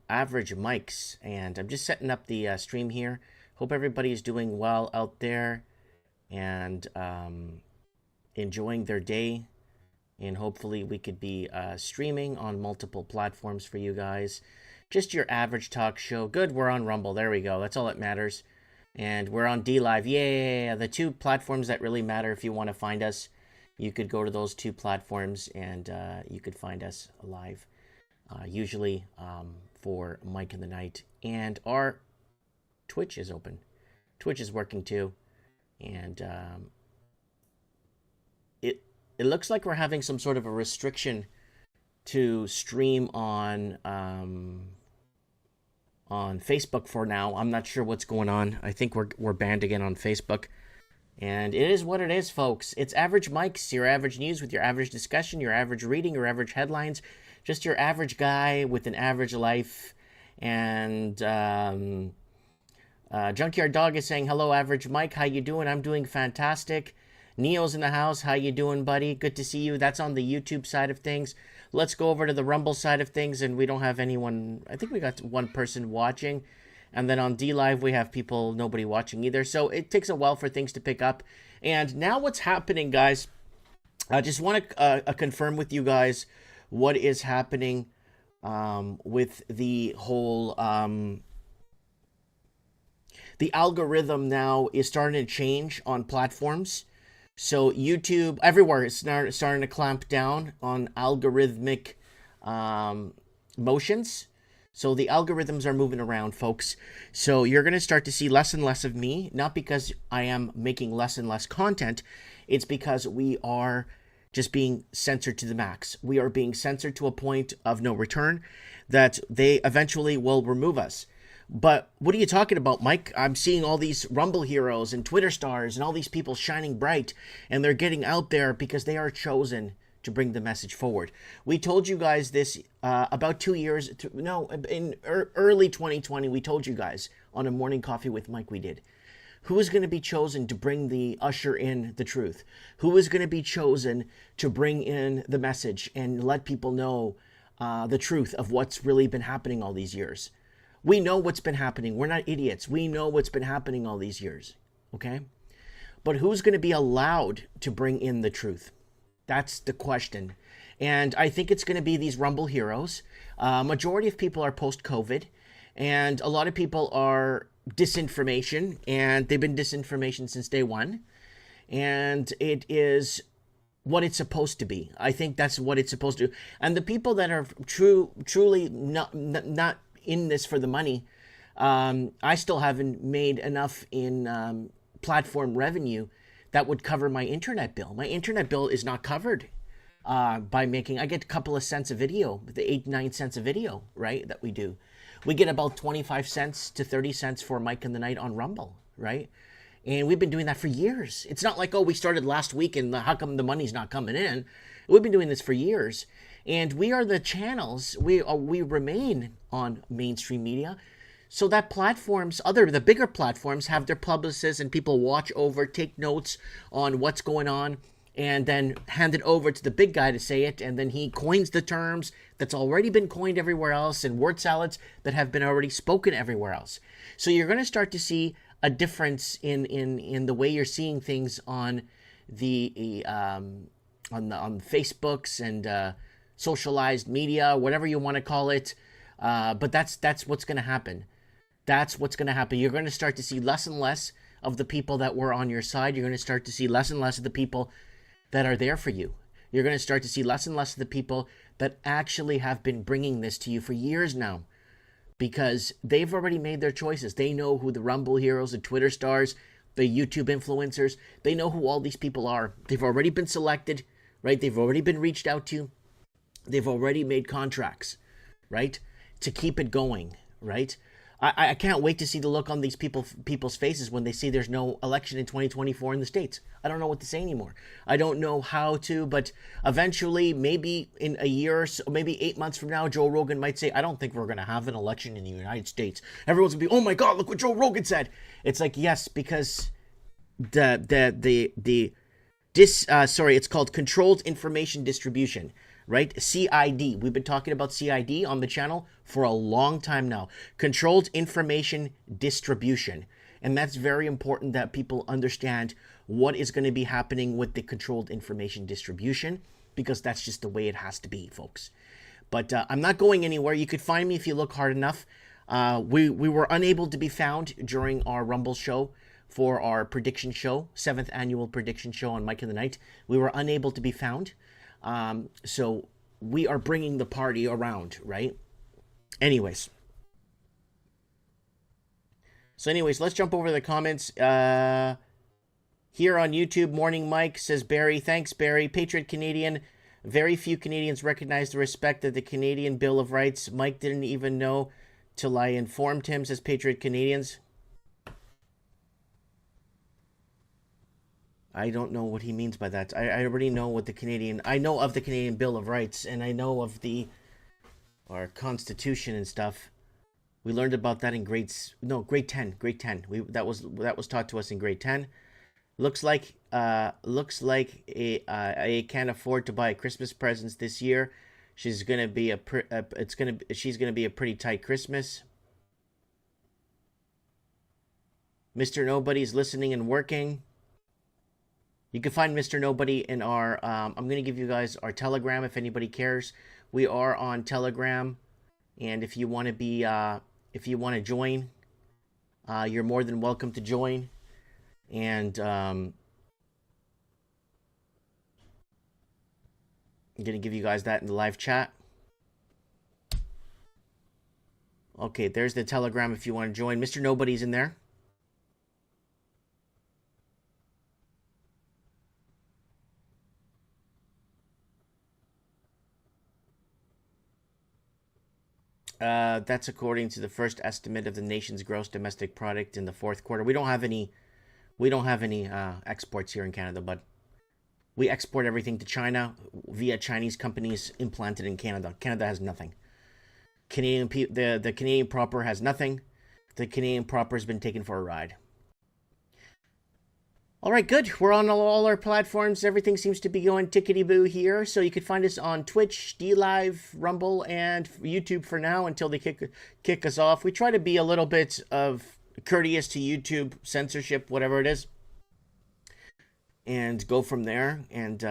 average mics, and I'm just setting up the stream here. Hope everybody is doing well out there and enjoying their day. And hopefully we could be streaming on multiple platforms for you guys. Just your average talk show. Good, we're on Rumble. There we go. That's all that matters. And we're on D Live. Yeah, the two platforms that really matter if you want to find us. You could go to those two platforms and you could find us live. Usually for Mike in the Night. And our Twitch is open. Twitch is working too. And it looks like we're having some sort of a restriction to stream on Facebook for now. I'm not sure what's going on. I think we're banned again on Facebook. And it is what it is, folks. It's Average Mics, your average news with your average discussion, your average reading, your average headlines. Just your average guy with an average life. And Junkyard Dog is saying, hello, Average Mike. How you doing? I'm doing fantastic. Neo's in the house. How you doing, buddy? Good to see you. That's on the YouTube side of things. Let's go over to the Rumble side of things, and we don't have anyone. I think we got one person watching. And then on D Live, we have nobody watching either. So it takes a while for things to pick up. And now what's happening, guys, I just want to confirm with you guys what is happening with the whole... the algorithm now is starting to change on platforms. So YouTube, everywhere, is starting to clamp down on algorithmic motions. So the algorithms are moving around, folks. So you're going to start to see less and less of me, not because I am making less and less content. It's because we are just being censored to the max. We are being censored to a point of no return that they eventually will remove us. But what are you talking about, Mike? I'm seeing all these Rumble heroes and Twitter stars and all these people shining bright, and they're getting out there because they are chosen to bring the message forward. We told you guys this about 2 years, in early 2020, we told you guys on a morning coffee with Mike we did. Who is going to be chosen to bring usher in the truth? Who is going to be chosen to bring in the message and let people know the truth of what's really been happening all these years? We know what's been happening. We're not idiots. We know what's been happening all these years, okay? But who's going to be allowed to bring in the truth? That's the question. And I think it's going to be these Rumble heroes. Majority of people are post-COVID, and a lot of people are disinformation, and they've been disinformation since day one. And it is what it's supposed to be. I think that's what it's supposed to do. And the people that are truly not in this for the money, I still haven't made enough in platform revenue that would cover my internet bill. My internet bill is not covered by making, I get a couple of cents a video, the 8-9 cents a video, right, that we do. We get about 25 cents to 30 cents for Mike in the Night on Rumble, right? And we've been doing that for years. It's not like, oh, we started last week and how come the money's not coming in? We've been doing this for years. And we are the channels, we remain on mainstream media, so that the bigger platforms have their publicists and people watch over, take notes on what's going on, and then hand it over to the big guy to say it, and then he coins the terms that's already been coined everywhere else, and word salads that have been already spoken everywhere else. So you're going to start to see a difference in the way you're seeing things on the on Facebooks and socialized media, whatever you want to call it. But that's what's going to happen. That's what's going to happen. You're going to start to see less and less of the people that were on your side. You're going to start to see less and less of the people that are there for you. You're going to start to see less and less of the people that actually have been bringing this to you for years now, because they've already made their choices. They know who the Rumble heroes, the Twitter stars, the YouTube influencers, they know who all these people are. They've already been selected, right? They've already been reached out to. They've already made contracts, right, to keep it going, right? I can't wait to see the look on these people's faces when they see there's no election in 2024 in the States. I don't know what to say anymore. I don't know how to, but eventually, maybe in a year or so, maybe 8 months from now, Joe Rogan might say, I don't think we're going to have an election in the United States. Everyone's going to be, oh my God, look what Joe Rogan said. It's like, yes, because it's called controlled information distribution. right? CID. We've been talking about CID on the channel for a long time now. Controlled information distribution. And that's very important that people understand what is going to be happening with the controlled information distribution, because that's just the way it has to be, folks. But I'm not going anywhere. You could find me if you look hard enough. We were unable to be found during our Rumble show for our prediction show, 7th annual prediction show on Mike of the Night. We were unable to be found. So we are bringing the party around, right? Anyways. So anyways, let's jump over to the comments. Here on YouTube, Morning Mike says, Barry, thanks, Barry. Patriot Canadian. Very few Canadians recognize the respect of the Canadian Bill of Rights. Mike didn't even know till I informed him, says Patriot Canadians. I don't know what he means by that. I already know what the Canadian... I know of the Canadian Bill of Rights, and I know of our Constitution and stuff. We learned about that in grade 10. Grade 10. That was taught to us in grade 10. Looks like I can't afford to buy Christmas presents this year. She's gonna be a pretty tight Christmas. Mr. Nobody's listening and working. You can find Mr. Nobody in our I'm gonna give you guys our Telegram if anybody cares. We are on Telegram, and if you want to join, you're more than welcome to join. And I'm going to give you guys that in the live chat. Okay, there's the Telegram if you want to join. Mr. Nobody's in there. That's according to the first estimate of the nation's gross domestic product in the fourth quarter. We don't have any exports here in Canada, but we export everything to China via Chinese companies implanted in Canada. Canada has nothing. The Canadian proper has nothing. The Canadian proper has been taken for a ride. All right, good. We're on all our platforms. Everything seems to be going tickety-boo here. So you can find us on Twitch, DLive, Rumble, and YouTube for now until they kick us off. We try to be a little bit of courteous to YouTube, censorship, whatever it is, and go from there. And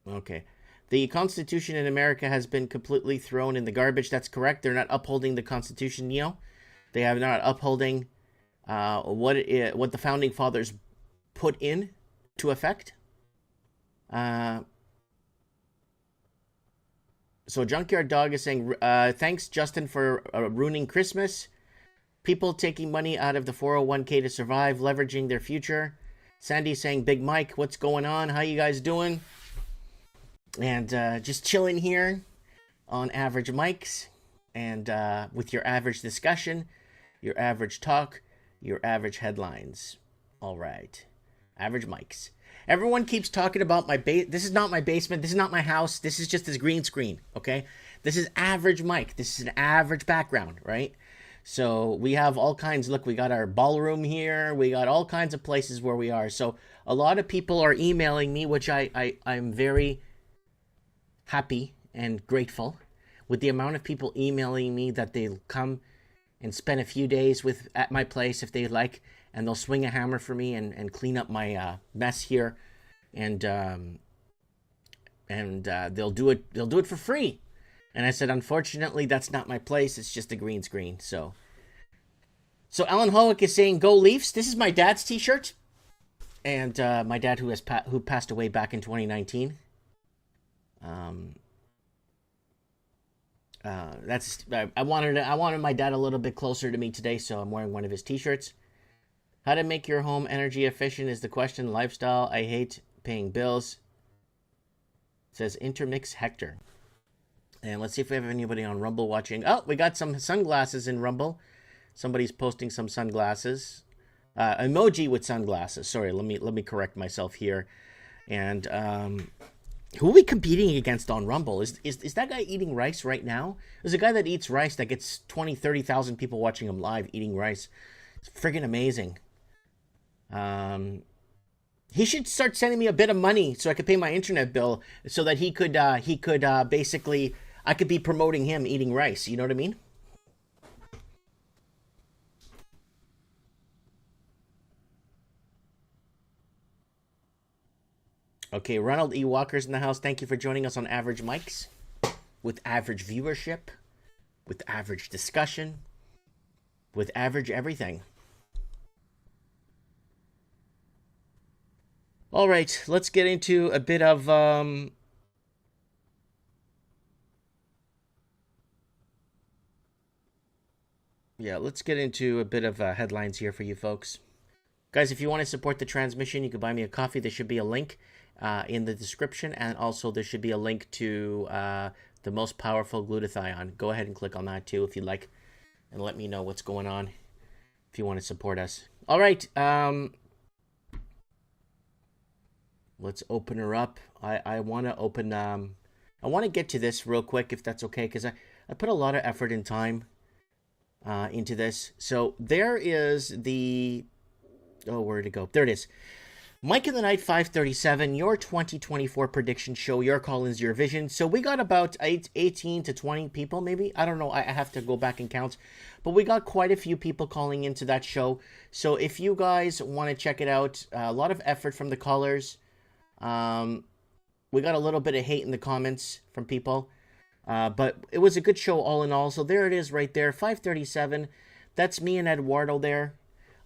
okay, the Constitution in America has been completely thrown in the garbage. That's correct. They're not upholding the Constitution, Neo. They have not upholding what the founding fathers put in to effect. So Junkyard Dog is saying, thanks, Justin, for ruining Christmas. People taking money out of the 401k to survive, leveraging their future. Sandy saying, Big Mike, what's going on? How you guys doing? And just chilling here on Average Mics. And with your average discussion, your average talk, your average headlines. All right. Average Mics. Everyone keeps talking about my this is not my basement. This is not my house. This is just this green screen, okay? This is Average Mike. This is an average background, right? So we have all kinds. Look, we got our ballroom here. We got all kinds of places where we are. So a lot of people are emailing me, which I'm very happy and grateful with the amount of people emailing me that they'll come and spend a few days at my place if they like, and they'll swing a hammer for me and clean up my mess here, and they'll do it for free. And I said, unfortunately, that's not my place. It's just a green screen. So Alan Howick is saying, "Go Leafs." This is my dad's T-shirt, and my dad who passed away back in 2019. I wanted my dad a little bit closer to me today, so I'm wearing one of his T-shirts. How to make your home energy efficient is the question. Lifestyle. I hate paying bills. It says Intermix Hector. And let's see if we have anybody on Rumble watching. Oh, we got some sunglasses in Rumble. Somebody's posting some sunglasses. Emoji with sunglasses. Sorry, let me correct myself here. And who are we competing against on Rumble? Is that guy eating rice right now? There's a guy that eats rice that gets 20, 30,000 people watching him live eating rice. It's friggin' amazing. He should start sending me a bit of money so I could pay my internet bill, so that he could basically, I could be promoting him eating rice. You know what I mean? Okay, Ronald E. Walker's in the house. Thank you for joining us on Average Mics, with average viewership, with average discussion, with average everything. All right, let's get into a bit of yeah, let's get into a bit of headlines here for you folks. Guys, if you want to support the transmission, you can buy me a coffee. There should be a link in the description, and also there should be a link to the most powerful glutathione. Go ahead and click on that too if you'd like, and let me know what's going on if you want to support us. All right, let's open her up. I want to open. I want to get to this real quick if that's okay, because I put a lot of effort and time into this. So there is the, oh, where'd it go? There it is. Mike in the Night 537, your 2024 prediction show, your call-ins, your vision. So we got about 18 to 20 people, maybe. I don't know. I have to go back and count. But we got quite a few people calling into that show. So if you guys want to check it out, a lot of effort from the callers. We got a little bit of hate in the comments from people. But it was a good show all in all. So there it is right there, 537. That's me and Eduardo there.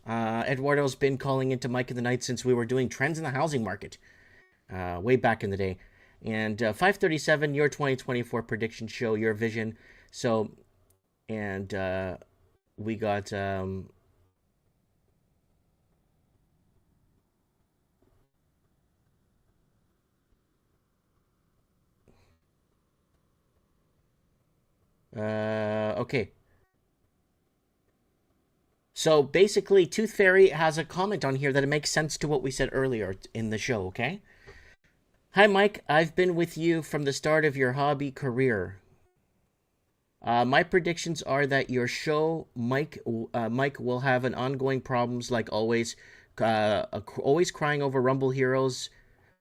Eduardo's been calling into Mike in the Night since we were doing trends in the housing market way back in the day. And 537, your 2024 prediction show, your vision. So, and we got... okay. So basically, Tooth Fairy has a comment on here that it makes sense to what we said earlier in the show, okay? Hi, Mike. I've been with you from the start of your hobby career. My predictions are that your show, Mike, will have an ongoing problems like always, always crying over Rumble Heroes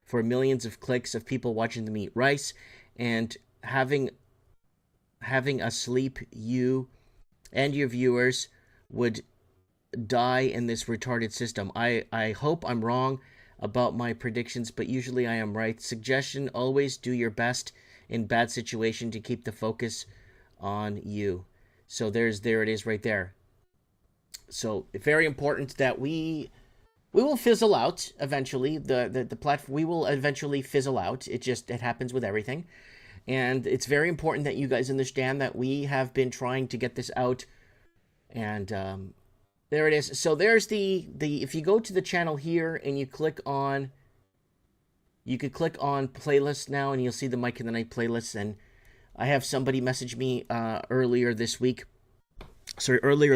for millions of clicks of people watching them eat rice, and having a sleep, you and your viewers would die in this retarded system. I hope I'm wrong about my predictions, but usually I am right. Suggestion, always do your best in bad situation to keep the focus on you. So there it is right there. So very important that we will fizzle out eventually. The platform, we will eventually fizzle out. It happens with everything. And it's very important that you guys understand that we have been trying to get this out. And there it is. So there's the if you go to the channel here and you click on, you could click on playlist now, and you'll see the Mike in the Night playlist. And I have somebody message me earlier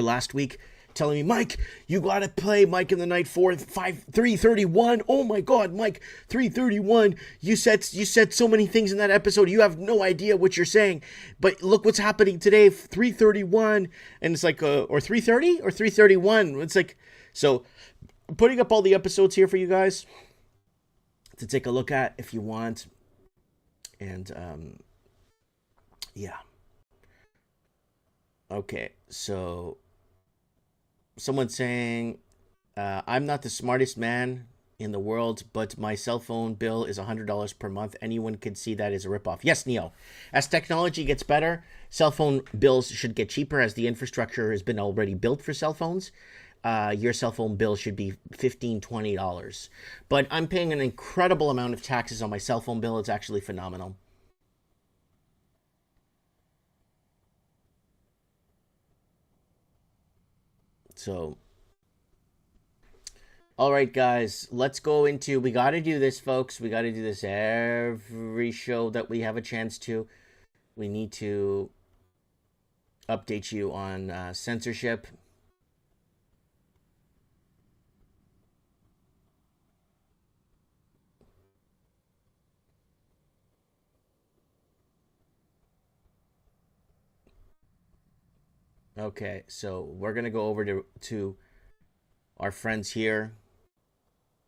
last week, telling me, Mike, you gotta play Mike in the Night 331. Oh my God, Mike, 331. You said so many things in that episode. You have no idea what you're saying. But look what's happening today, 331. And it's like, or 330 or 331. It's like, so I'm putting up all the episodes here for you guys to take a look at if you want. And, yeah. Okay, so someone's saying, I'm not the smartest man in the world, but my cell phone bill is $100 per month. Anyone could see that as a ripoff. Yes, Neo. As technology gets better, cell phone bills should get cheaper, as the infrastructure has been already built for cell phones. Your cell phone bill should be $15, $20. But I'm paying an incredible amount of taxes on my cell phone bill. It's actually phenomenal. So, all right, guys, let's go into, we got to do this, folks. We got to do this every show that we have a chance to. We need to update you on censorship. Okay, so we're going to go over to our friends here.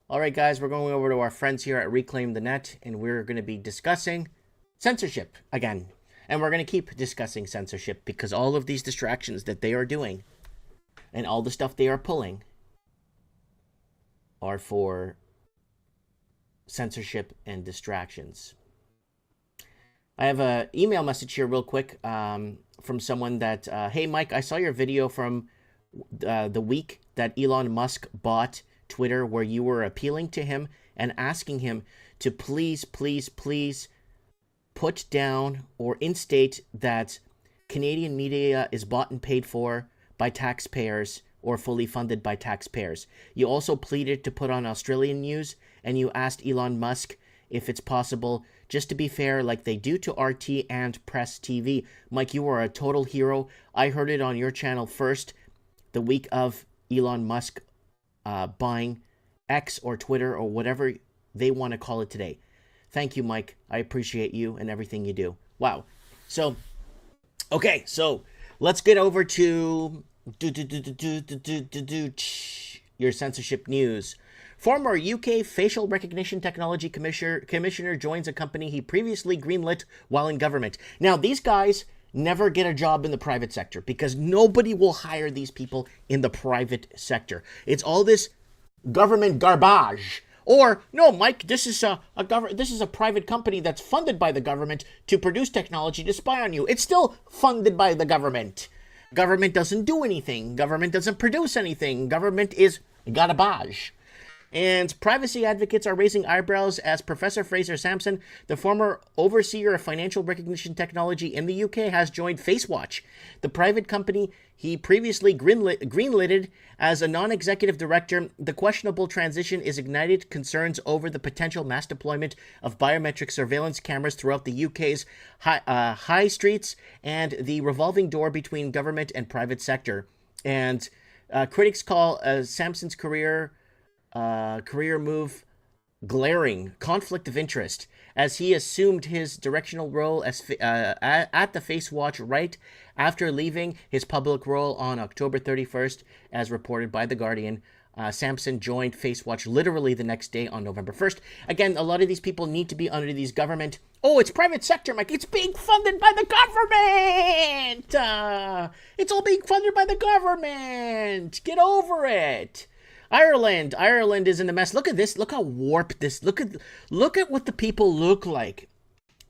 All right, guys, we're going over to our friends here at Reclaim the Net, and we're going to be discussing censorship again. And we're going to keep discussing censorship because all of these distractions that they are doing and all the stuff they are pulling are for censorship and distractions. I have an email message here real quick from someone that, hey, Mike, I saw your video from the week that Elon Musk bought Twitter where you were appealing to him and asking him to please put down or instate that Canadian media is bought and paid for by taxpayers or fully funded by taxpayers. You also pleaded to put on Australian news, and you asked Elon Musk if it's possible, just to be fair, like they do to RT and Press TV. Mike, you are a total hero. I heard it on your channel first the week of Elon Musk buying X or Twitter or whatever they want to call it today. Thank you, Mike. I appreciate you and everything you do. Wow. So, okay, so let's get over to your censorship news. Former UK facial recognition technology commissioner joins a company he previously greenlit while in government. Now, these guys never get a job in the private sector because nobody will hire these people in the private sector. It's all this government garbage. Or, no, Mike, this is a private company that's funded by the government to produce technology to spy on you. It's still funded by the government. Government doesn't do anything. Government doesn't produce anything. Government is garbage. And privacy advocates are raising eyebrows as Professor Fraser Sampson, the former overseer of financial recognition technology in the UK, has joined FaceWatch, the private company he previously greenlighted as a non-executive director. The questionable transition is ignited concerns over the potential mass deployment of biometric surveillance cameras throughout the UK's high streets and the revolving door between government and private sector. And critics call Sampson's career move glaring conflict of interest as he assumed his directional role as at the FaceWatch right after leaving his public role on October 31st, as reported by The Guardian. Sampson joined FaceWatch literally the next day on November 1st. Again, a lot of these people need to be under these government. Oh, it's private sector, Mike. It's being funded by the government. It's all being funded by the government. Get over it. Ireland is in a mess. Look at this. Look how warped this. Look at what the people look like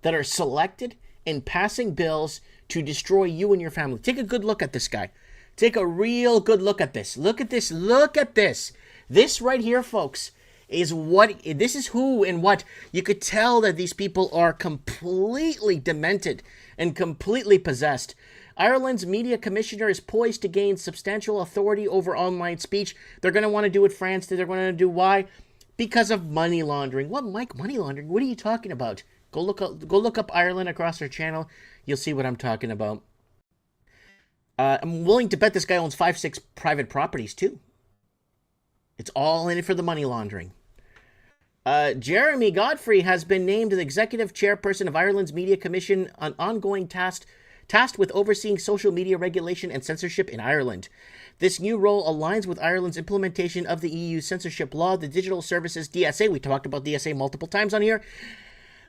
that are selected and passing bills to destroy you and your family. Take a good look at this guy. Take a real good look at this. Look at this. Look at this. This right here, folks, is who and what. You could tell that these people are completely demented and completely possessed. Ireland's media commissioner is poised to gain substantial authority over online speech. They're going to want to do it France. They're going to do why? Because of money laundering. What, Mike? Money laundering? What are you talking about? Go look up Ireland across our channel. You'll see what I'm talking about. I'm willing to bet this guy owns 5-6 private properties too. It's all in it for the money laundering. Jeremy Godfrey has been named the executive chairperson of Ireland's Media Commission, an ongoing tasked with overseeing social media regulation and censorship in Ireland. This new role aligns with Ireland's implementation of the EU censorship law. The Digital Services DSA, we talked about DSA multiple times on here,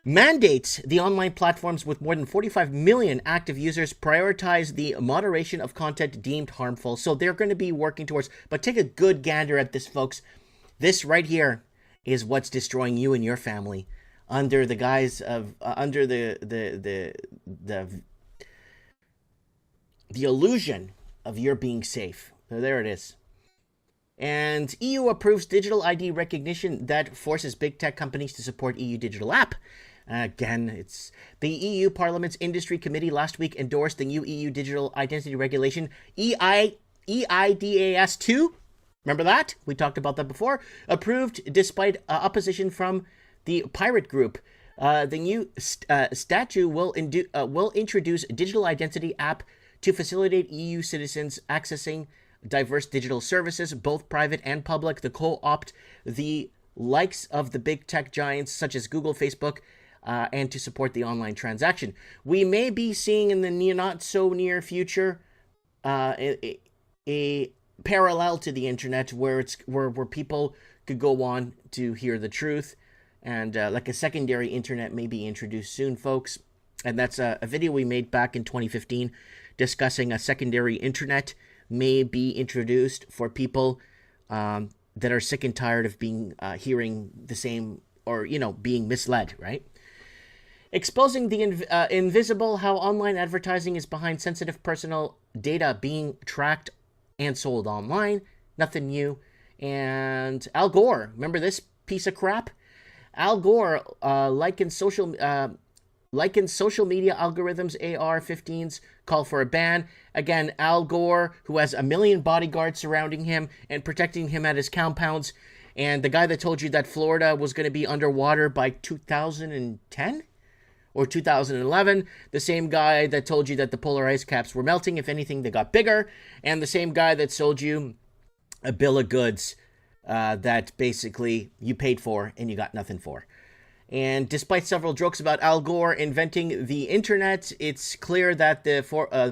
mandates the online platforms with more than 45 million active users prioritize the moderation of content deemed harmful. So they're going to be working towards, but take a good gander at this, folks. This right here is what's destroying you and your family under the guise of, under the illusion of your being safe. So there it is. And EU approves digital ID recognition that forces big tech companies to support EU digital app. Again, it's the EU Parliament's Industry Committee last week endorsed the new EU Digital Identity Regulation, EIDAS 2. Remember that? We talked about that before. Approved despite opposition from the pirate group. The new statute will introduce digital identity app to facilitate EU citizens accessing diverse digital services, both private and public, to co-opt the likes of the big tech giants such as Google, Facebook, and to support the online transaction. We may be seeing in the not so near future a parallel to the internet where people could go on to hear the truth. And like a secondary internet may be introduced soon, folks. And that's a video we made back in 2015 discussing a secondary internet may be introduced for people that are sick and tired of being hearing the same, or, being misled, right? Exposing the invisible, how online advertising is behind sensitive personal data being tracked and sold online. Nothing new. And Al Gore, remember this piece of crap? Al Gore likens social media algorithms AR-15s, call for a ban. Again, Al Gore, who has 1 million bodyguards surrounding him and protecting him at his compounds, and the guy that told you that Florida was going to be underwater by 2010 or 2011, the same guy that told you that the polar ice caps were melting. If anything, they got bigger, and the same guy that sold you a bill of goods that basically you paid for and you got nothing for. And despite several jokes about Al Gore inventing the internet, it's clear that the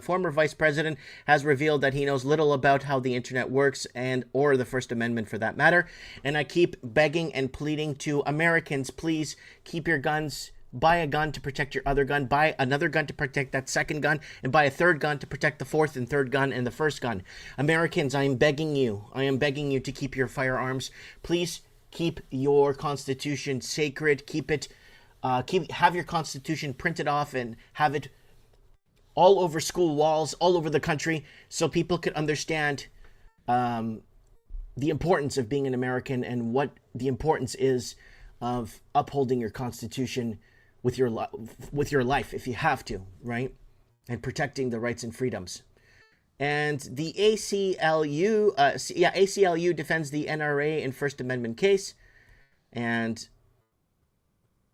former vice president has revealed that he knows little about how the internet works, or the First Amendment for that matter. And I keep begging and pleading to Americans, please keep your guns. Buy a gun to protect your other gun. Buy another gun to protect that second gun. And buy a third gun to protect the fourth and third gun and the first gun. Americans, I am begging you to keep your firearms. Please keep your Constitution sacred. Have your Constitution printed off and have it all over school walls, all over the country, so people can understand the importance of being an American and what the importance is of upholding your Constitution with your life, if you have to, right? And protecting the rights and freedoms. And the ACLU defends the NRA in First Amendment case. And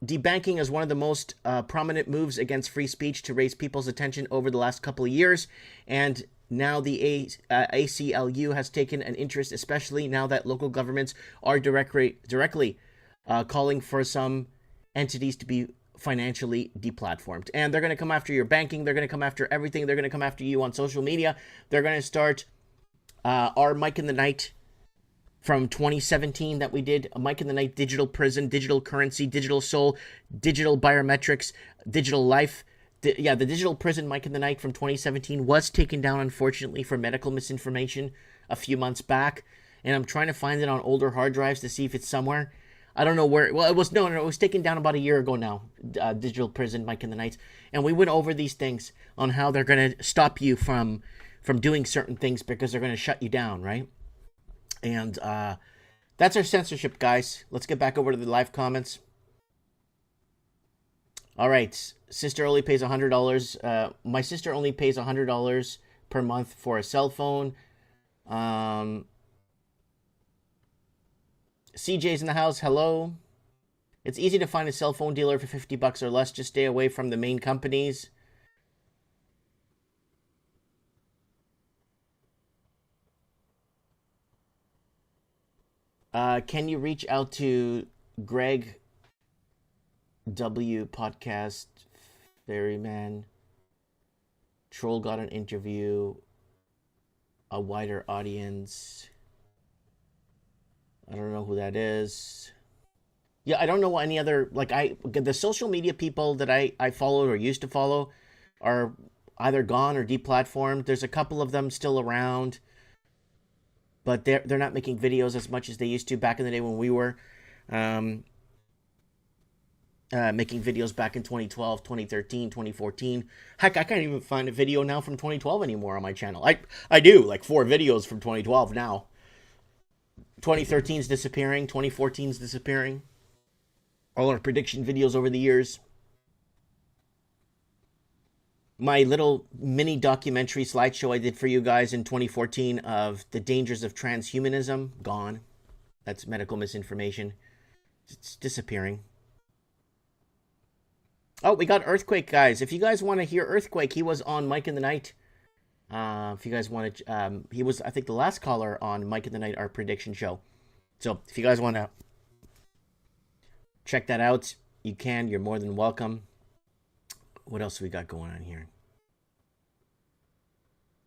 debanking is one of the most prominent moves against free speech to raise people's attention over the last couple of years. And now the ACLU has taken an interest, especially now that local governments are directly calling for some entities to be financially deplatformed. And they're going to come after your banking. They're going to come after everything. They're going to come after you on social media. They're going to start our Mike in the Night from 2017 that we did. A Mike in the Night digital prison, digital currency, digital soul, digital biometrics, digital life. The digital prison Mike in the Night from 2017 was taken down, unfortunately, for medical misinformation a few months back. And I'm trying to find it on older hard drives to see if it's somewhere. I don't know where. Well, it was it was taken down about a year ago now. Digital prison, Mike in the Night, and we went over these things on how they're going to stop you from doing certain things because they're going to shut you down, right? And that's our censorship, guys. Let's get back over to the live comments. All right, sister only pays $100. My sister only pays $100 per month for a cell phone. CJ's in the house. Hello. It's easy to find a cell phone dealer for $50 or less. Just stay away from the main companies. Can you reach out to Greg W. Podcast Ferryman? Troll got an interview. A wider audience. I don't know who that is. Yeah, I don't know any other, the social media people that I followed or used to follow are either gone or deplatformed. There's a couple of them still around, but they're not making videos as much as they used to back in the day when we were making videos back in 2012, 2013, 2014. Heck, I can't even find a video now from 2012 anymore on my channel. I do, 4 videos from 2012 now. 2013 is disappearing. 2014 is disappearing. All our prediction videos over the years. My little mini documentary slideshow I did for you guys in 2014 of the dangers of transhumanism, gone. That's medical misinformation. It's disappearing. Oh, we got Earthquake, guys. If you guys want to hear Earthquake, he was on Mike in the Night. If you guys want to, he was, I think, the last caller on Mike in the Night, our prediction show. So if you guys want to check that out, you can. You're more than welcome. What else we got going on here?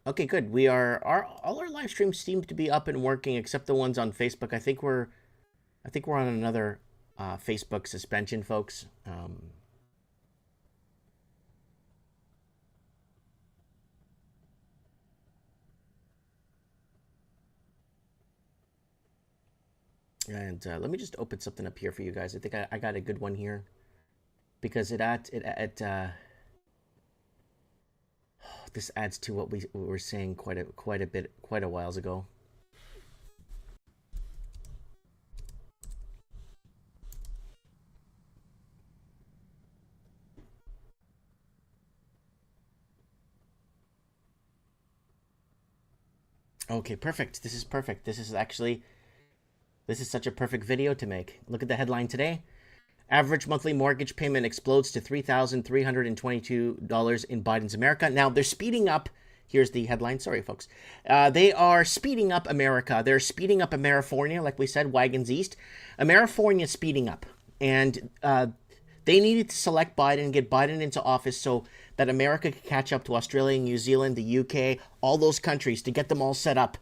Okay, good. We are all our live streams seem to be up and working, except the ones on Facebook. I think we're I think we're on another Facebook suspension, folks. And let me just open something up here for you guys. I think I got a good one here, because this adds to what we were saying quite a whiles ago. Okay, perfect. This is perfect. This is such a perfect video to make. Look at the headline today. Average monthly mortgage payment explodes to $3,322 in Biden's America. Now, they're speeding up. Here's the headline. Sorry, folks. They are speeding up America. They're speeding up Amerifornia, like we said, wagons east. Amerifornia speeding up. And they needed to select Biden and get Biden into office so that America could catch up to Australia, New Zealand, the UK, all those countries, to get them all set up,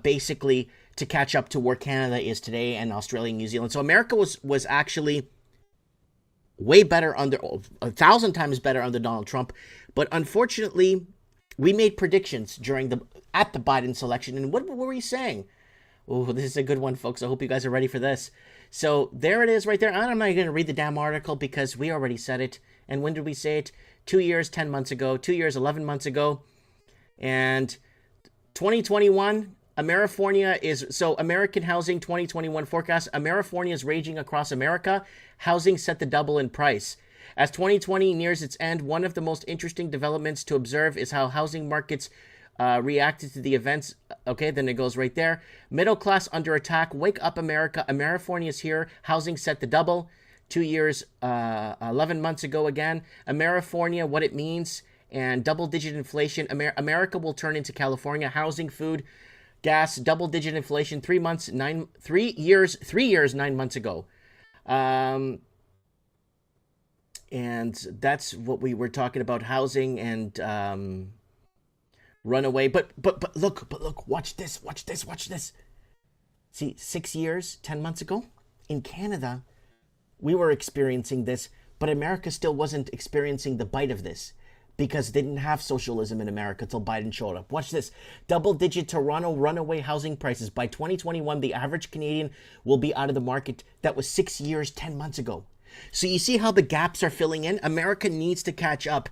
basically to catch up to where Canada is today and Australia and New Zealand. So America was actually way better under, 1,000 times better under Donald Trump. But unfortunately, we made predictions at the Biden selection. And what were we saying? Oh, this is a good one, folks. I hope you guys are ready for this. So there it is right there. I'm not going to read the damn article because we already said it. And when did we say it? 2 years, 10 months ago. 2 years, 11 months ago. And 2021, Amerifornia so American housing 2021 forecast. Amerifornia is raging across America. Housing set to double in price. As 2020 nears its end, one of the most interesting developments to observe is how housing markets reacted to the events. Okay, then it goes right there. Middle class under attack. Wake up, America. Amerifornia is here. Housing set to double. 2 years, 11 months ago again. Amerifornia, what it means, and double-digit inflation. America will turn into California. Housing, food, gas, double-digit inflation. 3 years, 9 months ago. And that's what we were talking about, housing and runaway. But look, watch this. See, 6 years, 10 months ago, in Canada, we were experiencing this, but America still wasn't experiencing the bite of this because they didn't have socialism in America until Biden showed up. Watch this. Double-digit Toronto runaway housing prices. By 2021, the average Canadian will be out of the market. That was 6 years, 10 months ago. So you see how the gaps are filling in? America needs to catch up.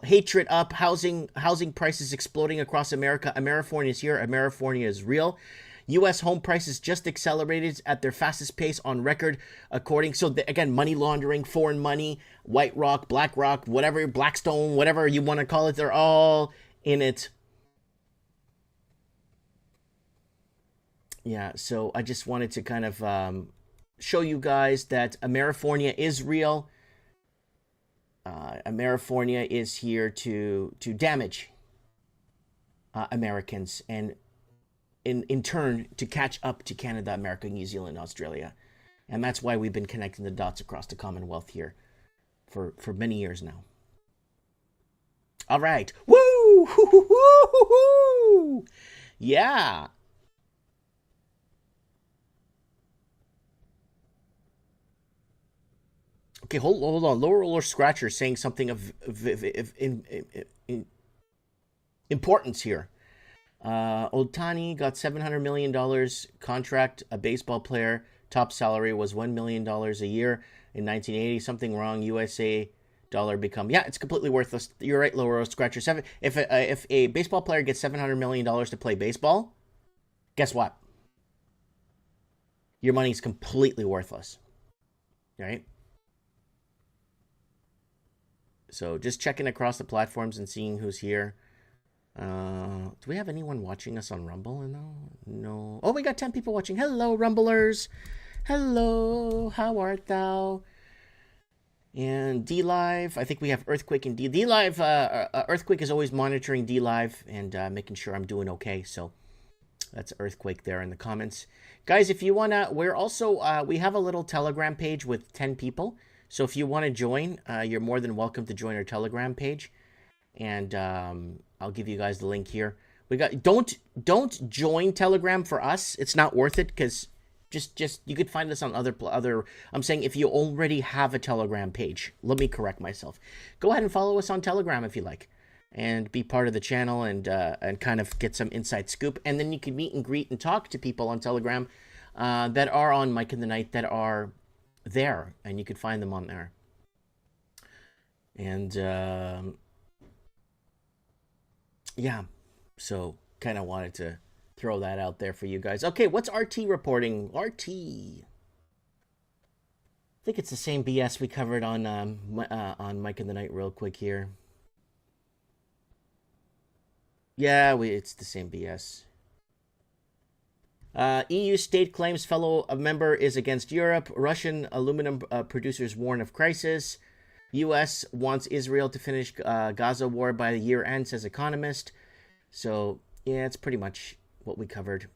Hatred up, housing prices exploding across America. Amerifornia is here. Amerifornia is real. U.S. home prices just accelerated at their fastest pace on record, again, money laundering, foreign money, White Rock, Black Rock, whatever, Blackstone, whatever you want to call it, they're all in it. Yeah, so I just wanted to kind of show you guys that Amerifornia is real. Amerifornia is here to damage Americans and in turn to catch up to Canada, America, New Zealand, Australia. And that's why we've been connecting the dots across the Commonwealth here for many years now. All right. Woo! Yeah. Okay, hold on. Lower Roller Scratcher saying something of importance here. Otani got $700 million contract, a baseball player. Top salary was $1 million a year in 1980. Something wrong. USA dollar become. Yeah, it's completely worthless. You're right, Lower Scratcher. If a baseball player gets $700 million to play baseball, guess what? Your money's completely worthless. Right? So just checking across the platforms and seeing who's here. Do we have anyone watching us on Rumble? No. Oh, we got 10 people watching. Hello, Rumblers. Hello, how art thou? And D-Live, I think we have Earthquake and D-Live. Earthquake is always monitoring D-Live and making sure I'm doing okay. So that's Earthquake there in the comments. Guys, if you want to, we're also, we have a little Telegram page with 10 people. So if you want to join, you're more than welcome to join our Telegram page. And I'll give you guys the link here. We got don't join Telegram for us. It's not worth it because Just you could find us on other. I'm saying if you already have a Telegram page, let me correct myself. Go ahead and follow us on Telegram if you like, and be part of the channel and kind of get some inside scoop. And then you can meet and greet and talk to people on Telegram that are on Mike in the Night that are there, and you could find them on there. And yeah, so kind of wanted to throw that out there for you guys. Okay, what's RT reporting? RT. I think it's the same BS we covered on Mike in the Night real quick here. Yeah, it's the same BS. EU state claims fellow member is against Europe. Russian aluminum producers warn of crisis. U.S. wants Israel to finish Gaza war by the year end, says economist. So, yeah, it's pretty much what we covered.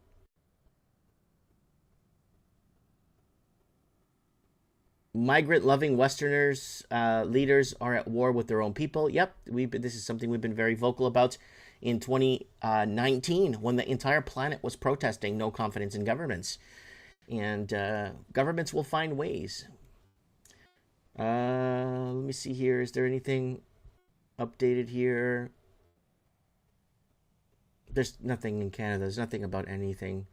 Migrant-loving Westerners, leaders are at war with their own people. Yep, this is something we've been very vocal about in 2019 when the entire planet was protesting no confidence in governments. And governments will find ways. Let me see here. Is there anything updated here? There's nothing in Canada. There's nothing about anything.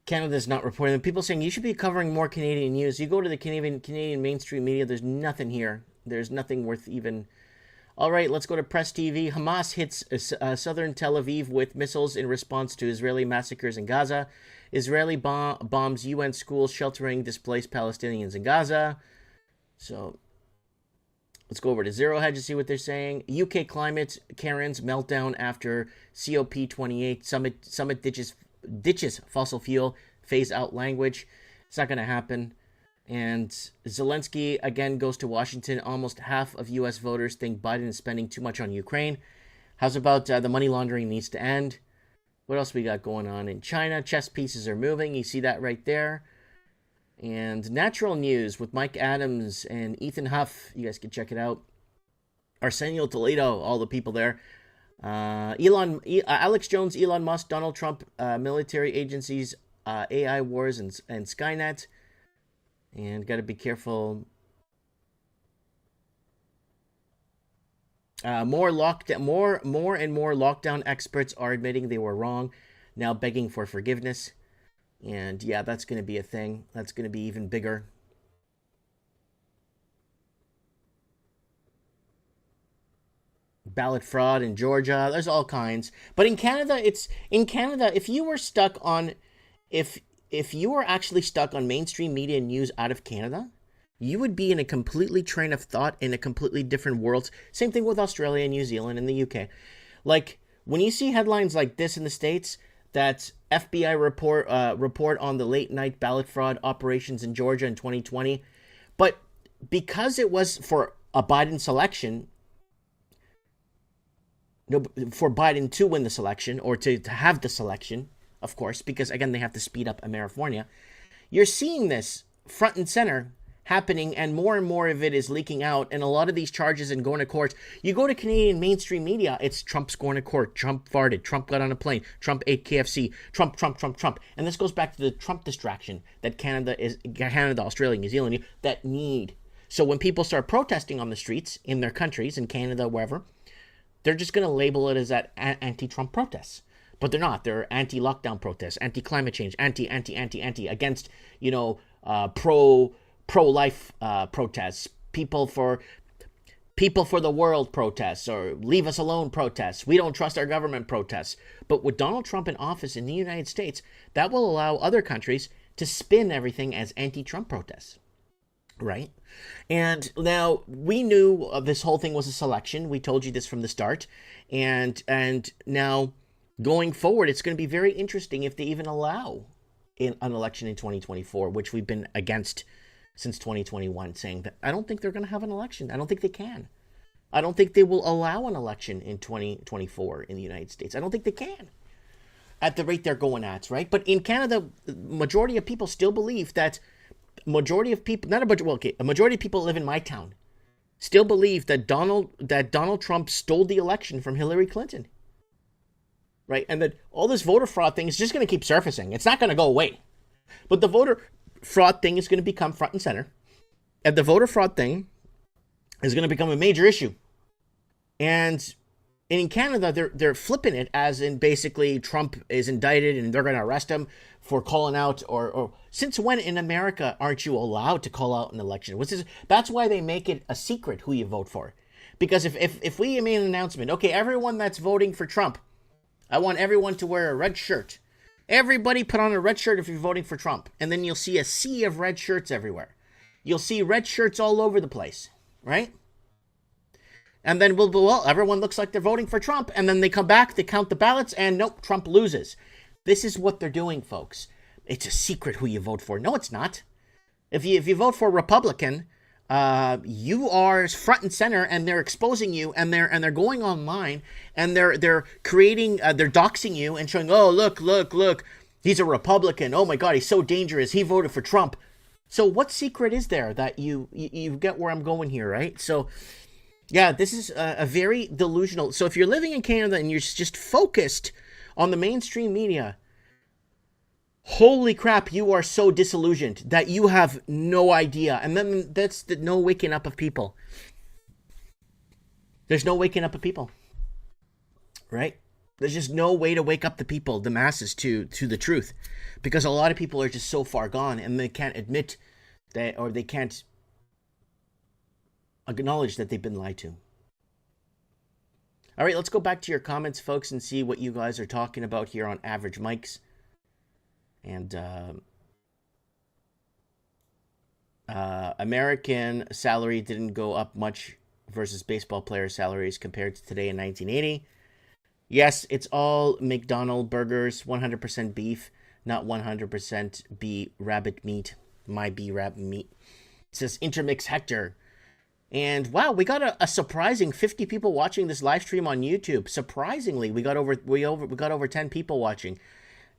Canada's not reporting. People saying you should be covering more Canadian news. You go to the Canadian mainstream media, there's nothing here. There's nothing worth even... All right, let's go to Press TV. Hamas hits southern Tel Aviv with missiles in response to Israeli massacres in Gaza. Israeli bombs UN schools sheltering displaced Palestinians in Gaza. So let's go over to Zero Hedge to see what they're saying. UK climate, Karen's meltdown after COP28. Summit ditches fossil fuel, phase out language. It's not going to happen. And Zelensky again goes to Washington. Almost half of U.S. voters think Biden is spending too much on Ukraine. How's about the money laundering needs to end? What else we got going on in China? Chess pieces are moving. You see that right there. And Natural News with Mike Adams and Ethan Huff. You guys can check it out. Arsenio Toledo, all the people there. Alex Jones, Elon Musk, Donald Trump, military agencies, AI wars, and Skynet. And got to be careful. More and more lockdown experts are admitting they were wrong, now begging for forgiveness. And yeah, that's going to be a thing. That's going to be even bigger. Ballot fraud in Georgia. There's all kinds. But in Canada, if you were stuck on, if you were actually stuck on mainstream media news out of Canada, you would be in a completely train of thought in a completely different world. Same thing with Australia, New Zealand, and the UK. Like, when you see headlines like this in the States, that FBI report on the late night ballot fraud operations in Georgia in 2020, but because it was for a Biden selection, for Biden to win the selection, or to have the selection, of course, because, again, they have to speed up Amerifornia. You're seeing this front and center happening, and more of it is leaking out, and a lot of these charges and going to court. You go to Canadian mainstream media, it's Trump's going to court, Trump farted, Trump got on a plane, Trump ate KFC, Trump. And this goes back to the Trump distraction that Canada, Australia, New Zealand, that need. So when people start protesting on the streets in their countries, in Canada, wherever, they're just going to label it as that anti-Trump protests. But they're not. They're anti-lockdown protests, anti-climate change, anti against, pro-life protests, people for the world protests, or leave us alone protests. We don't trust our government protests. But with Donald Trump in office in the United States, that will allow other countries to spin everything as anti-Trump protests. Right? And now we knew this whole thing was a selection. We told you this from the start. And now going forward, it's going to be very interesting if they even allow an election in 2024, which we've been against since 2021, saying that I don't think they're going to have an election. I don't think they can. I don't think they will allow an election in 2024 in the United States. I don't think they can at the rate they're going at, right? But in Canada, majority of people still believe that a majority of people live in my town, still believe that Donald Trump stole the election from Hillary Clinton. Right? And that all this voter fraud thing is just going to keep surfacing. It's not going to go away. But the voter fraud thing is going to become front and center. And the voter fraud thing is going to become a major issue. And in Canada, they're flipping it as in basically Trump is indicted and they're going to arrest him for calling out or since when in America aren't you allowed to call out an election? That's why they make it a secret who you vote for. Because if we made an announcement, okay, everyone that's voting for Trump, I want everyone to wear a red shirt. Everybody put on a red shirt if you're voting for Trump. And then you'll see a sea of red shirts everywhere. You'll see red shirts all over the place, right? And then well, everyone looks like they're voting for Trump. And then they come back, they count the ballots, and nope, Trump loses. This is what they're doing, folks. It's a secret who you vote for. No, it's not. If you vote for Republican, you are front and center, and they're exposing you, and they're going online, and they're creating, they're doxing you and showing, oh, look, he's a Republican. Oh my God, he's so dangerous. He voted for Trump. So what secret is there that you get where I'm going here, right? So yeah, this is a very delusional. So if you're living in Canada and you're just focused on the mainstream media, holy crap, you are so disillusioned that you have no idea. And then that's the no waking up of people. There's no waking up of people, right? There's just no way to wake up the people, the masses, to the truth, because a lot of people are just so far gone and they can't admit that, or they can't acknowledge that they've been lied to. All right, let's go back to your comments, folks, and see what you guys are talking about here on Average Mics. And American salary didn't go up much versus baseball player salaries compared to today in 1980. Yes, it's all McDonald's burgers, 100% beef, not 100% rabbit meat. My rabbit meat. It says Intermix Hector. And wow, we got a surprising 50 people watching this live stream on YouTube. Surprisingly, we got over 10 people watching.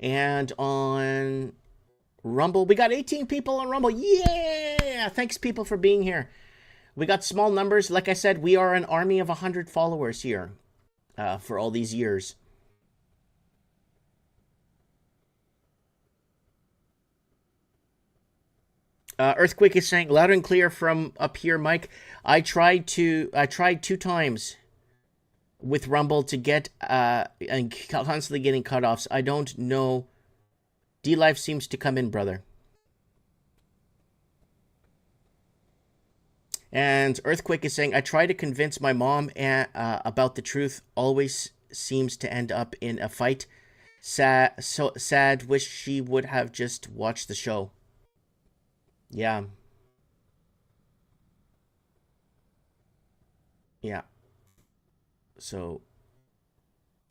And on Rumble, we got 18 people on Rumble. Yeah! Thanks, people, for being here. We got small numbers. Like I said, we are an army of 100 followers here for all these years. Earthquake is saying, loud and clear from up here, Mike. I tried 2 times with Rumble to get, and constantly getting cutoffs. I don't know. D-Life seems to come in, brother. And Earthquake is saying, I try to convince my mom about the truth. Always seems to end up in a fight. So sad. Wish she would have just watched the show. Yeah. Yeah. So,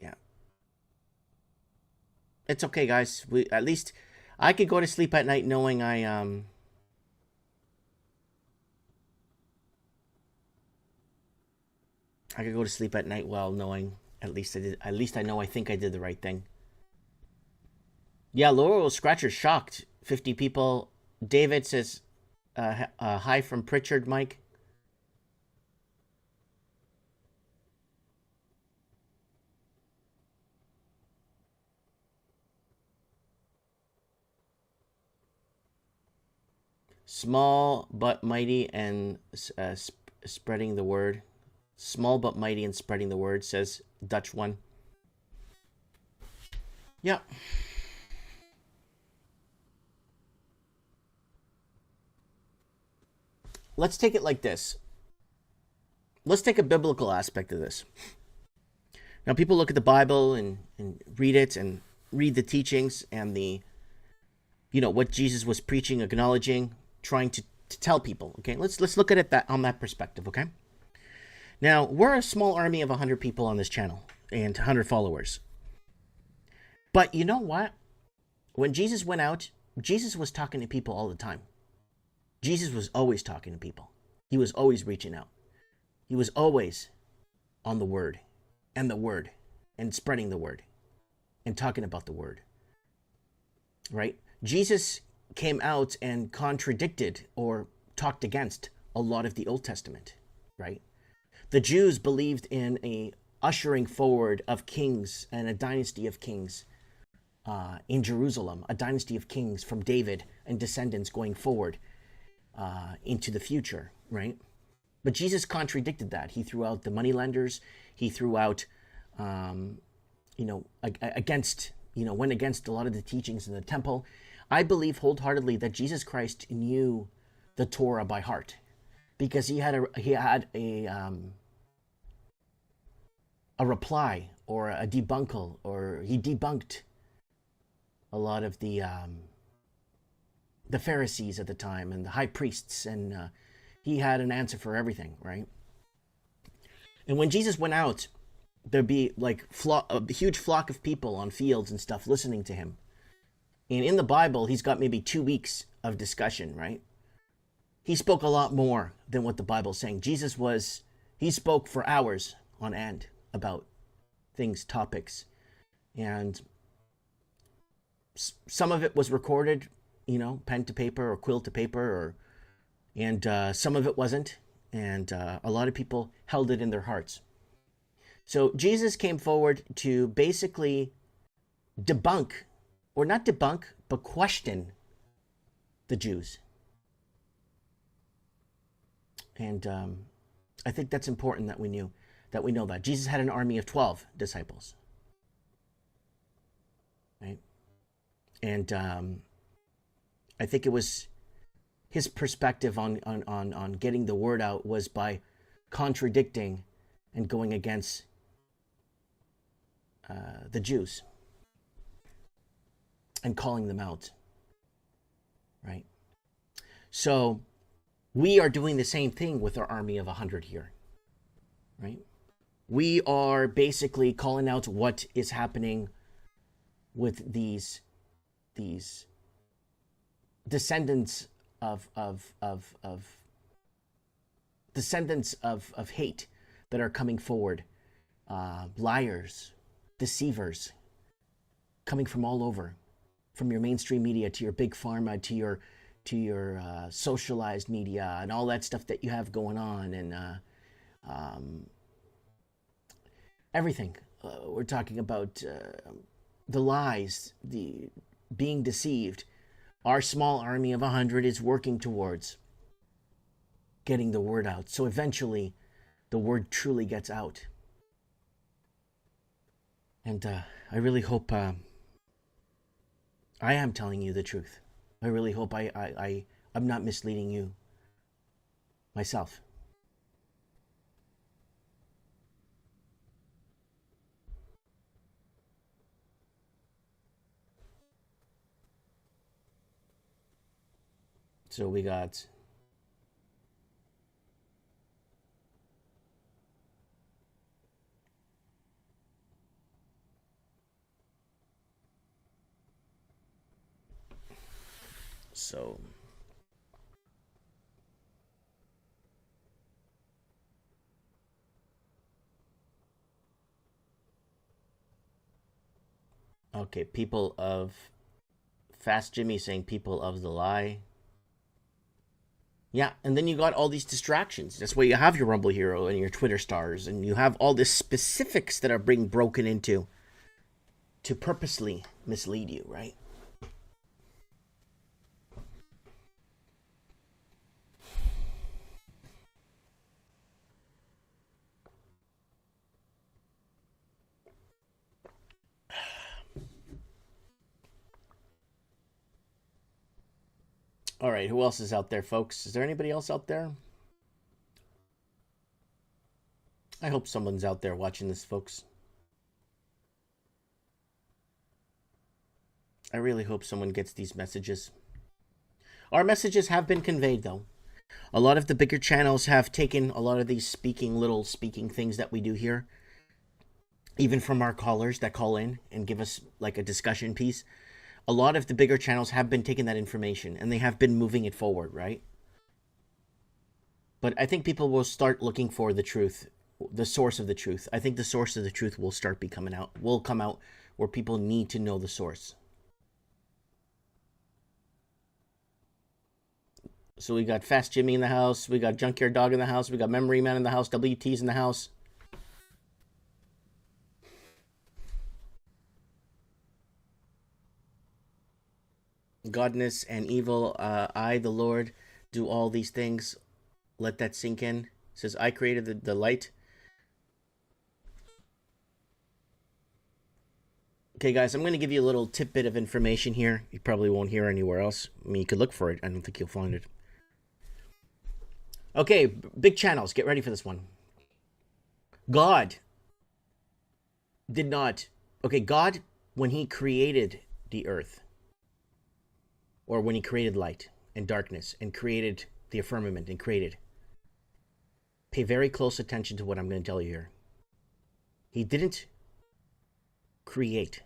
yeah. It's okay, guys. At least I could go to sleep at night knowing I could go to sleep at night well knowing at least I know I think I did the right thing. Yeah, Laurel Scratcher shocked. 50 people. David says hi from Pritchard, Mike. Small but mighty and spreading the word. Small but mighty and spreading the word, says Dutch one. Yeah. Let's take it like this. Let's take a biblical aspect of this. Now, people look at the Bible and read it and read the teachings and what Jesus was preaching, acknowledging, trying to tell people. Okay, let's look at it on that perspective. Okay. Now, we're a small army of 100 people on this channel and 100 followers. But you know what? When Jesus went out, Jesus was talking to people all the time. Jesus was always talking to people. He was always reaching out. He was always on the word and spreading the word and talking about the word. Right? Jesus came out and contradicted or talked against a lot of the Old Testament. Right? The Jews believed in a ushering forward of kings and a dynasty of kings. in Jerusalem, a dynasty of kings from David and descendants going forward into the future, right? But Jesus contradicted that. He threw out the moneylenders. He threw out, against, went against a lot of the teachings in the temple. I believe wholeheartedly that Jesus Christ knew the Torah by heart, because he had a reply or a debunkal, or he debunked a lot of the Pharisees at the time and the high priests, and he had an answer for everything, right? And when Jesus went out, there'd be like a huge flock of people on fields and stuff listening to him. And in the Bible, he's got maybe 2 weeks of discussion, right? He spoke a lot more than what the Bible's saying. He spoke for hours on end about things, topics. And some of it was recorded, pen to paper or quill to paper, and some of it wasn't. And a lot of people held it in their hearts. So Jesus came forward to basically debunk, or not debunk, but question the Jews. And I think that's important that we know that. Jesus had an army of 12 disciples. Right? And I think it was his perspective on getting the word out was by contradicting and going against the Jews and calling them out. Right? So we are doing the same thing with our army of 100 here. Right? We are basically calling out what is happening with these descendants of hate that are coming forward, liars, deceivers, coming from all over, from your mainstream media to your big pharma to your socialized media and all that stuff that you have going on, and everything. We're talking about the lies, the being deceived. Our small army of 100 is working towards getting the word out. So eventually, the word truly gets out. And I really hope I am telling you the truth. I really hope I'm not misleading you myself. So we got okay, people of Fast Jimmy saying people of the lie. Yeah, and then you got all these distractions. That's why you have your Rumble Hero and your Twitter stars, and you have all the specifics that are being broken into to purposely mislead you, right? All right, who else is out there, folks? Is there anybody else out there? I hope someone's out there watching this, folks. I really hope someone gets these messages. Our messages have been conveyed, though. A lot of the bigger channels have taken a lot of these little speaking things that we do here, even from our callers that call in and give us like a discussion piece. A lot of the bigger channels have been taking that information and they have been moving it forward, right? But I think people will start looking for the truth, the source of the truth. I think the source of the truth will come out where people need to know the source. So we got Fast Jimmy in the house, we got Junkyard Dog in the house, we got Memory Man in the house, WT's in the house. godness and evil. I, the Lord, do all these things. Let that sink in. It says, I created the light. Okay, guys, I'm going to give you a little tidbit of information here. You probably won't hear anywhere else. I mean, you could look for it. I don't think you'll find it. Okay, big channels. Get ready for this one. God did not... Okay, God, when he created the earth, or when he created light and darkness and created the firmament and created, pay very close attention to what I'm going to tell you here. He didn't create.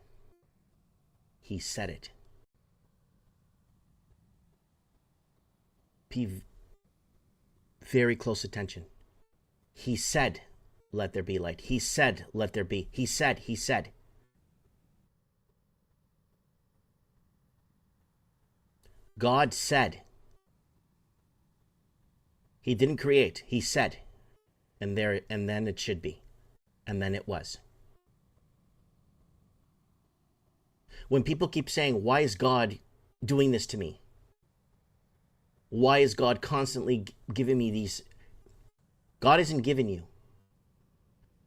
He said it. Pay very close attention. He said, let there be light. He said, let there be. He said. God said. He didn't create. He said. And then it should be. And then it was. When people keep saying, why is God doing this to me? Why is God constantly giving me these? God isn't giving you.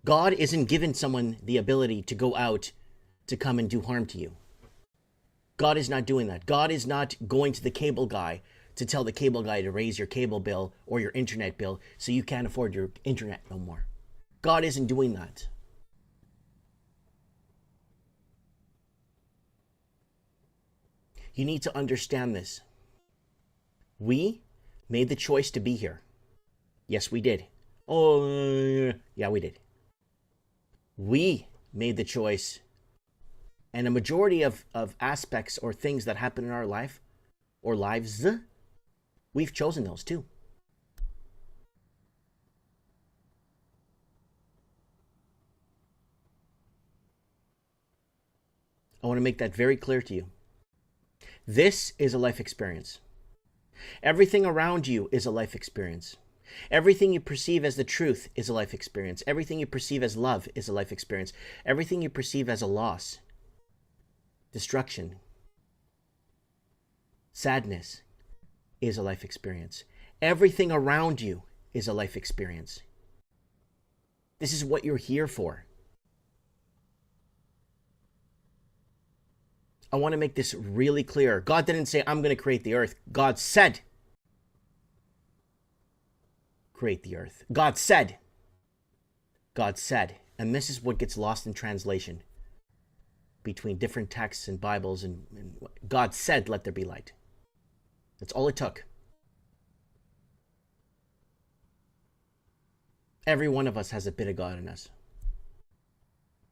God isn't giving someone the ability to go out to come and do harm to you. God is not doing that. God is not going to the cable guy to tell the cable guy to raise your cable bill or your internet bill so you can't afford your internet no more. God isn't doing that. You need to understand this. We made the choice to be here. Yes, we did. Oh, yeah, we did. We made the choice. And a majority of aspects or things that happen in our life or lives, we've chosen those too. I want to make that very clear to you. This is a life experience. Everything around you is a life experience. Everything you perceive as the truth is a life experience. Everything you perceive as love is a life experience. Everything you perceive as a loss, destruction, sadness is a life experience. Everything around you is a life experience. This is what you're here for. I want to make this really clear. God didn't say, I'm going to create the earth. God said, create the earth. God said. God said. And this is what gets lost in translation between different texts and Bibles. And God said, let there be light. That's all it took. Every one of us has a bit of God in us.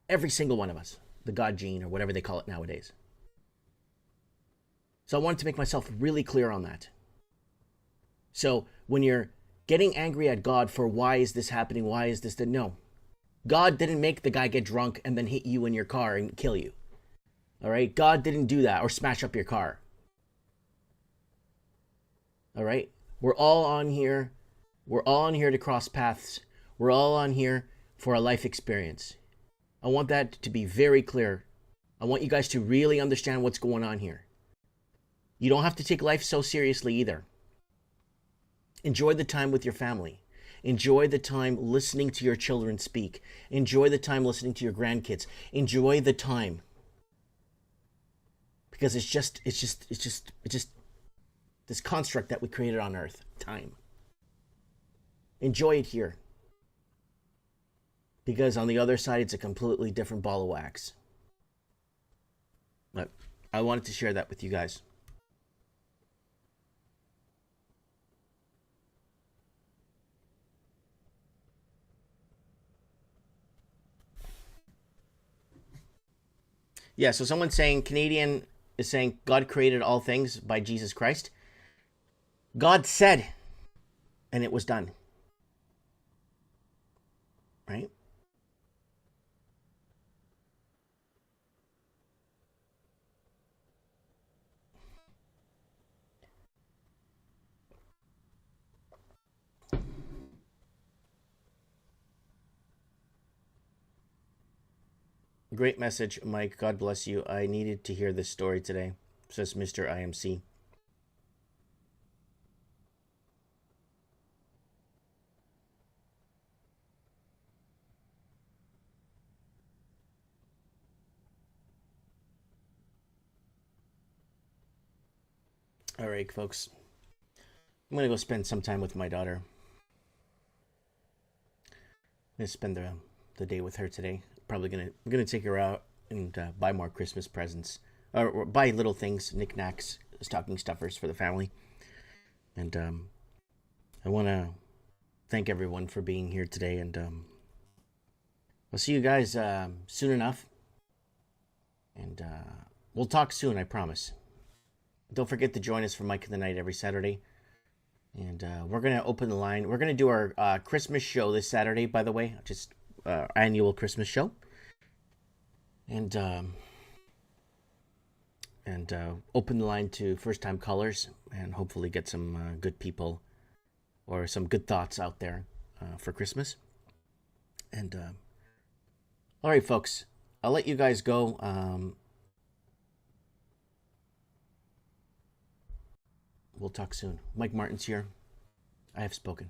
Every single one of us. The God gene or whatever they call it nowadays. So I wanted to make myself really clear on that. So when you're getting angry at God for why is this happening, why is this, no. God didn't make the guy get drunk and then hit you in your car and kill you. All right? God didn't do that or smash up your car. All right? We're all on here. We're all on here to cross paths. We're all on here for a life experience. I want that to be very clear. I want you guys to really understand what's going on here. You don't have to take life so seriously either. Enjoy the time with your family. Enjoy the time listening to your children speak. Enjoy the time listening to your grandkids. Enjoy the time. Because it's just this construct that we created on earth. Time. Enjoy it here. Because on the other side, it's a completely different ball of wax. But I wanted to share that with you guys. Yeah, so someone's saying, Canadian is saying, God created all things by Jesus Christ. God said, and it was done. Right? Great message, Mike. God bless you. I needed to hear this story today. says Mr. IMC. All right, folks. I'm going to go spend some time with my daughter. I'm going to spend the day with her today. I'm gonna take her out and buy more Christmas presents. Or buy little things, knickknacks, stocking stuffers for the family. And I want to thank everyone for being here today. And I'll see you guys soon enough. And we'll talk soon, I promise. Don't forget to join us for Mike of the Night every Saturday. And we're going to open the line. We're going to do our Christmas show this Saturday, by the way. Just annual Christmas show. And open the line to first-time callers and hopefully get some good people or some good thoughts out there for Christmas. And all right, folks, I'll let you guys go. We'll talk soon. Mike Martin's here. I have spoken.